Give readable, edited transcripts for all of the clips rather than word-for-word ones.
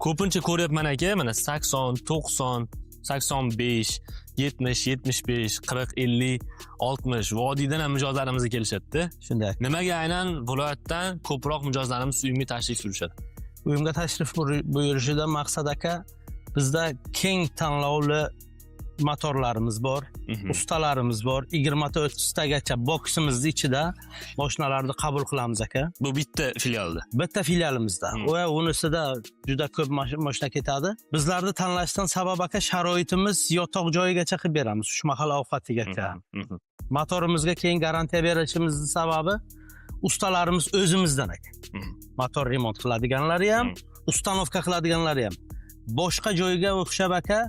ko'pincha ko'ryapman aka, mana 80, 90, 85, 70, 75, 40, 50, 60 vodiydan ham mijozlarimiz kelishadi-da. Shunday. Nimaga aynan viloyatdan ko'proq mijozlarimiz uyimga tashrif buyurishadi? Uyimga tashrif buyurishidan maqsad aka, bizda keng tanlovli motorlarimiz bor, ustalarimiz bor. 20-30 tagacha boksimiz ichida mashinalarni qabul qilamiz aka. Bu bitta filialda. Bitta filialimizda. Va unisida juda ko'p mashina ketadi. Bizlarni tanlashdan sabab aka, sharoitimiz yotoq joyigacha qilib beramiz. Shu mahal ovqatigacha. Motorimizga keyin garantiya berishimizning sababi ustalarimiz o'zimizdan aka. Motor remont qiladiganlari ham, ustanovka qiladiganlari ham. Boshqa joyga o'xshab aka,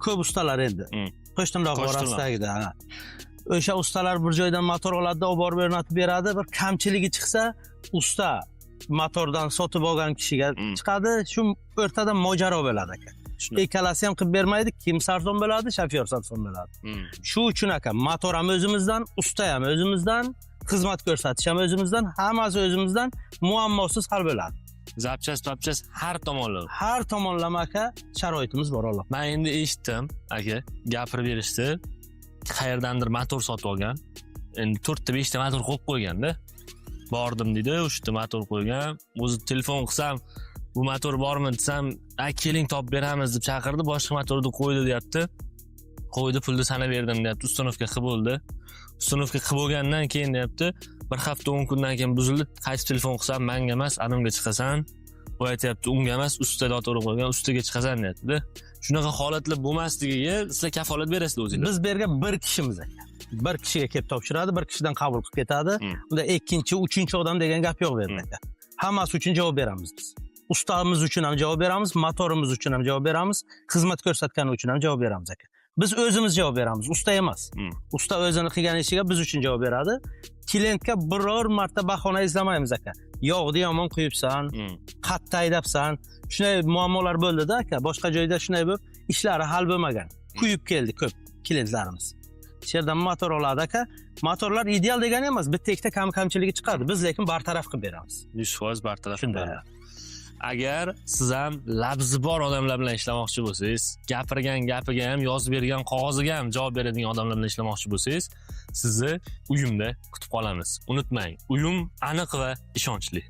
ko'p ustalar endi. Qo'shniroq orasidagida. O'sha ustalar bir joydan motor oladi, olib borib o'rnatib beradi. Bir kamchiligi chiqsa, usta motordan sotib olgan kishiga chiqadi. Shu o'rtada mojaro bo'ladi aka. Ikkalasi ham qilib bermaydi, kim sarzon bo'ladi, shofyor sarzon bo'ladi. Shu uchun aka, motor ham o'zimizdan, usta ham o'zimizdan, xizmat ko'rsatish ham o'zimizdan, hammasi o'zimizdan, muammosiz hal bo'ladi. Zapchast har tomonlama. Har tomonlama aka, sharoitimiz bor Alloh. Men endi eshitdim aka, gapirib berishdi. Qayerdandir motor sotib olgan. Endi 4 ta 5 ta motor qo'yib qo'yganda. Bordim dedi, 3 ta motor qo'ygan. O'zi telefon qilsam, bu motor bormi desam, keling topib beramiz deb chaqirdi, boshqa motorni qo'ydi deyapti. Qo'ydi, pulni sanab berdim deyapti. Ustanovka qilib bo'ldi. Ustanovka qilib bo'lgandan keyin deyapti, bir hafta 10 kundan keyin buzildi. Qaysi telefon qilsam, menga emas, anamga chiqasan. U aytayapti, unga emas, ustaga o'tirib qo'ygan, ustaga chiqasan deyapti-da. Shunaqa holatlar bo'lmasligiga sizlar kafolat berasizlar o'zingizlar. Biz bergan bir kishimiz aka. Bir kishiga kelib topshiradi, bir kishidan qabul qilib ketadi. Unda ikkinchi, uchinchi odam degan gap yo'q bu yerda aka. Hammasi uchun javob beramiz biz. Ustamiz uchun ham javob beramiz, motorimiz uchun ham javob beramiz, xizmat ko'rsatgani uchun ham javob beramiz aka. Biz o'zimiz javob beramiz, usta emas. Usta o'zini qilgan ishiga biz uchun javob beradi. Klientga biror marta bahona izlamaymiz aka. Yog'ni yomon quyibsan, qattiq haydabsan. Shunday muammolar bo'ldi-da aka. Boshqa joyda shunday bo'lib, ishlari hal bo'lmagan. Quyib keldi ko'p klientlarimiz. Shu yerdan motor oladi aka. Motorlar ideal degani emas, bitta ikkita kamchiligi chiqadi. Biz lekin bartaraf qilib beramiz. 100% bartaraf qilib beramiz. Agar siz ham labzi bor odamlar bilan ishlamoqchi bo'lsangiz, gapirgan gapiga ham, yozib bergan qog'oziga ham javob beradigan odamlar bilan ishlamoqchi bo'lsangiz, sizni uyimda kutib qolamiz. Unutmang, uyim aniq va ishonchli.